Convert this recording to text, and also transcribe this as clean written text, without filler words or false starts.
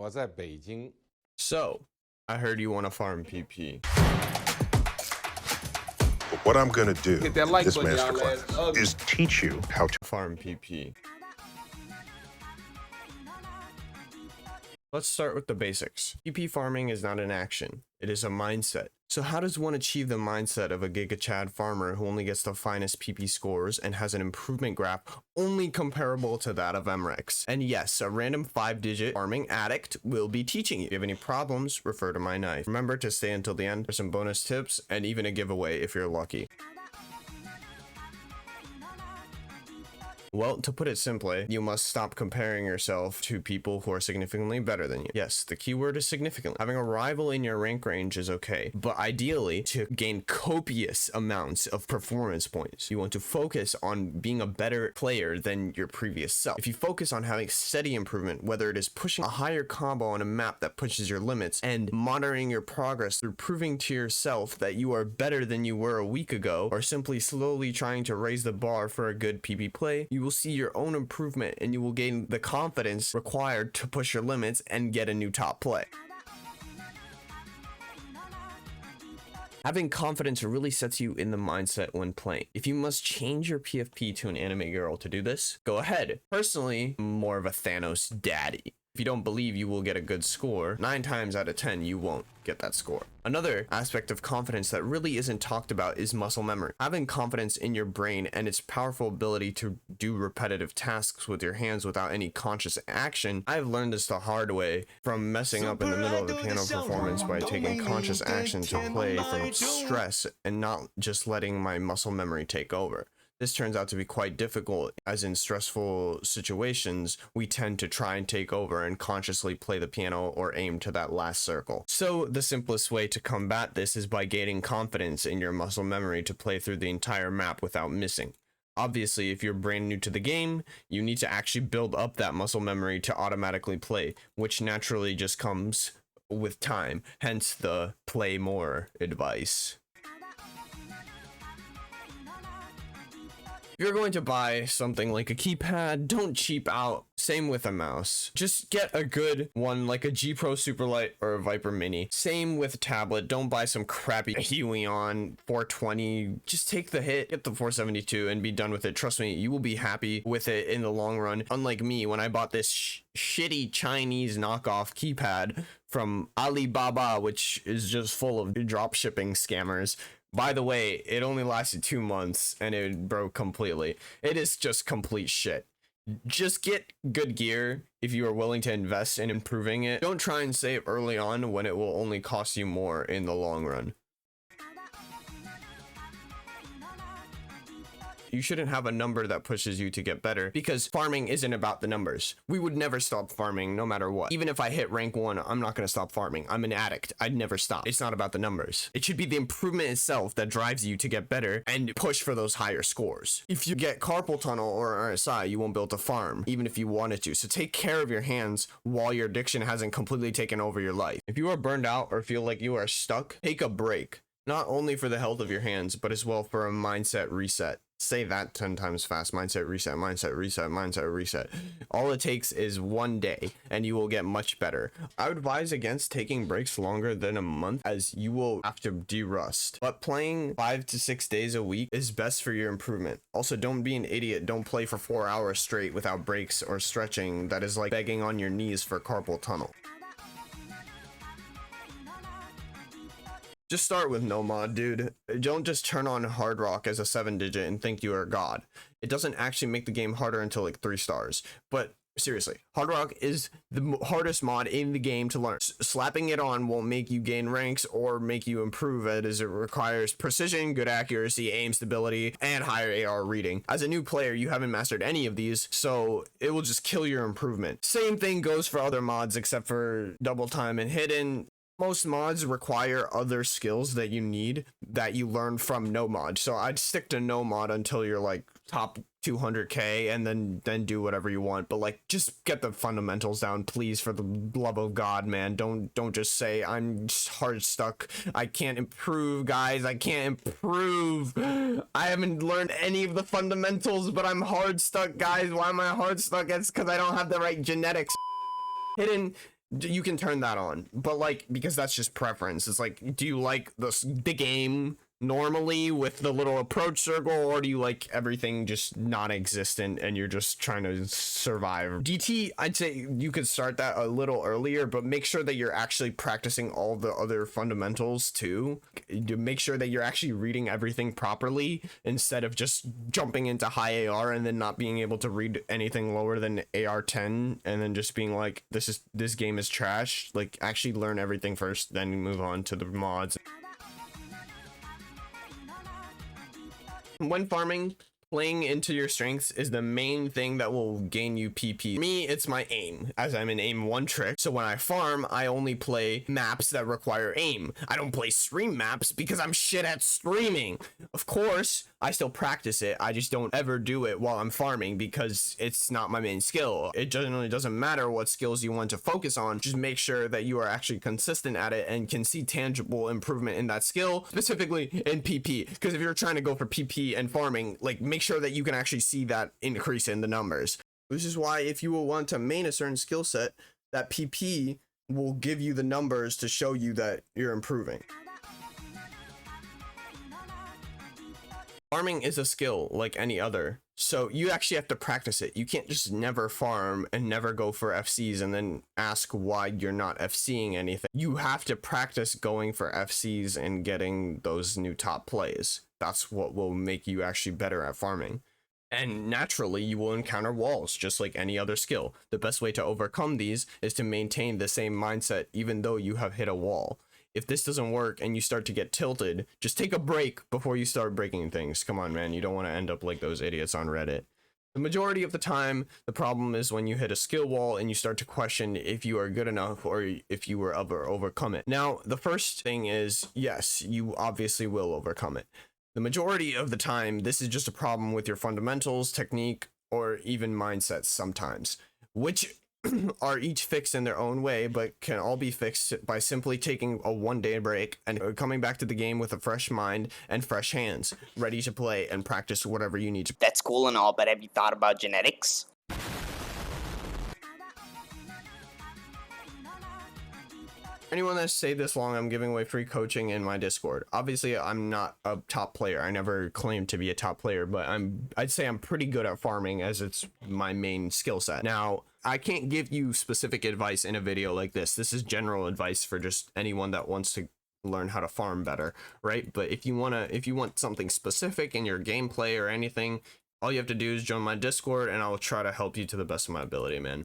我在北京。 So, I heard you want to farm PP. What I'm going to do Hit that in like this button, y'all ass masterclass ugly. is teach you how to Farm PP. Let's start with the basics. PP farming is not an action, it is a mindset. So how does one achieve the mindset of a Giga Chad farmer who only gets the finest PP scores and has an improvement graph only comparable to that of MREX? And yes, a random 5-digit farming addict will be teaching you. If you have any problems, refer to my knife. Remember to stay until the end for some bonus tips and even a giveaway if you're lucky. Well, to put it simply, you must stop comparing yourself to people who are significantly better than you. Yes, the keyword is significantly. Having a rival in your rank range is okay, but ideally, to gain copious amounts of performance points, you want to focus on being a better player than your previous self. If you focus on having steady improvement, whether it is pushing a higher combo on a map that pushes your limits and monitoring your progress through proving to yourself that you are better than you were a week ago, or simply slowly trying to raise the bar for a good PP play, you will see your own improvement and you will gain the confidence required to push your limits and get a new top play. Having confidence really sets you in the mindset when playing. If you must change your PFP to an anime girl to do this, go ahead. Personally, I'm more of a Thanos daddy. If you don't believe you will get a good score, 9 times out of 10 you won't get that score. Another aspect of confidence that really isn't talked about is muscle memory. Having confidence in your brain and its powerful ability to do repetitive tasks with your hands without any conscious action. I've learned this the hard way from messing up in the middle of a piano performance by taking conscious action to play from stress and not just letting my muscle memory take over. This turns out to be quite difficult, as in stressful situations, we tend to try and take over and consciously play the piano or aim to that last circle. So the simplest way to combat this is by gaining confidence in your muscle memory to play through the entire map without missing. Obviously, if you're brand new to the game, you need to actually build up that muscle memory to automatically play, which naturally just comes with time, hence the play more advice. If you're going to buy something like a keypad, don't cheap out. Same with a mouse. Just get a good one like a G Pro Superlight or a Viper Mini. Same with a tablet. Don't buy some crappy Huion 420. Just take the hit, get the 472 and be done with it. Trust me, you will be happy with it in the long run. Unlike me, when I bought this shitty Chinese knockoff keypad from Alibaba, which is just full of drop shipping scammers. By the way, it only lasted 2 months and it broke completely. It is just complete shit. Just get good gear if you are willing to invest in improving it. Don't try and save early on when it will only cost you more in the long run. You shouldn't have a number that pushes you to get better, because farming isn't about the numbers. We would never stop farming no matter what. Even if I hit rank 1, I'm not going to stop farming. I'm an addict. I'd never stop. It's not about the numbers. It should be the improvement itself that drives you to get better and push for those higher scores. If you get carpal tunnel or RSI, you won't be able to farm, even if you wanted to. So take care of your hands while your addiction hasn't completely taken over your life. If you are burned out or feel like you are stuck, take a break. Not only for the health of your hands, but as well for a mindset reset. Say that 10 times fast. Mindset reset, mindset reset, mindset reset. All it takes is 1 day and you will get much better. I would advise against taking breaks longer than a month, as you will have to de-rust. But playing 5 to 6 days a week is best for your improvement. Also, don't be an idiot. Don't play for 4 hours straight without breaks or stretching. That is like begging on your knees for carpal tunnel. Just start with no mod, dude. Don't just turn on hard rock as a 7-digit and think you are god. It doesn't actually make the game harder until like 3 stars. But seriously, hard rock is the hardest mod in the game to learn. Slapping it on won't make you gain ranks or make you improve, as it requires precision, good accuracy, aim stability, and higher AR reading. As a new player, you haven't mastered any of these, so it will just kill your improvement. Same thing goes for other mods except for double time and hidden. Most mods require other skills that you need that you learn from no mod. So I'd stick to no mod until you're like top 200k and then do whatever you want. But like, just get the fundamentals down, please, for the love of God, man. Don't just say I'm just hard stuck. I can't improve, guys. I can't improve. I haven't learned any of the fundamentals, but I'm hard stuck, guys. Why am I hard stuck? It's because I don't have the right genetics. Hidden You can turn that on, but like, because that's just preference. It's like, do you like the game normally with the little approach circle, or do you like everything just non-existent and you're just trying to survive? DT, I'd say you could start that a little earlier, but make sure that you're actually practicing all the other fundamentals too. To make sure that you're actually reading everything properly instead of just jumping into high AR and then not being able to read anything lower than AR 10 and then just being like, this game is trash. Like, actually learn everything first, then move on to the mods. When farming, playing into your strengths is the main thing that will gain you PP. For me, it's my aim, as I'm an aim one trick. So when I farm, I only play maps that require aim. I don't play stream maps because I'm shit at streaming. Of course, I still practice it. I just don't ever do it while I'm farming because it's not my main skill. It generally doesn't matter what skills you want to focus on. Just make sure that you are actually consistent at it and can see tangible improvement in that skill, specifically in PP. Because if you're trying to go for PP and farming, like, make sure that you can actually see that increase in the numbers. This is why if you will want to main a certain skill set, that PP will give you the numbers to show you that you're improving. Farming is a skill like any other, so you actually have to practice it. You can't just never farm and never go for FCs and then ask why you're not FCing anything. You have to practice going for FCs and getting those new top plays. That's what will make you actually better at farming. And naturally, you will encounter walls, just like any other skill. The best way to overcome these is to maintain the same mindset even though you have hit a wall. If this doesn't work and you start to get tilted, just take a break before you start breaking things. Come on, man. You don't want to end up like those idiots on Reddit. The majority of the time, the problem is when you hit a skill wall and you start to question if you are good enough or if you will ever overcome it. Now, the first thing is, yes, you obviously will overcome it. The majority of the time, this is just a problem with your fundamentals, technique, or even mindsets sometimes, which are each fixed in their own way, but can all be fixed by simply taking a one-day break and coming back to the game with a fresh mind and fresh hands, ready to play and practice whatever you need to. That's cool and all, but have you thought about genetics? Anyone that stayed this long, I'm giving away free coaching in my Discord. Obviously, I'm not a top player. I never claimed to be a top player, but I'd say I'm pretty good at farming as it's my main skill set. Now, I can't give you specific advice in a video like this. This is general advice for just anyone that wants to learn how to farm better, right? But if you want something specific in your gameplay or anything, all you have to do is join my Discord and I'll try to help you to the best of my ability, man.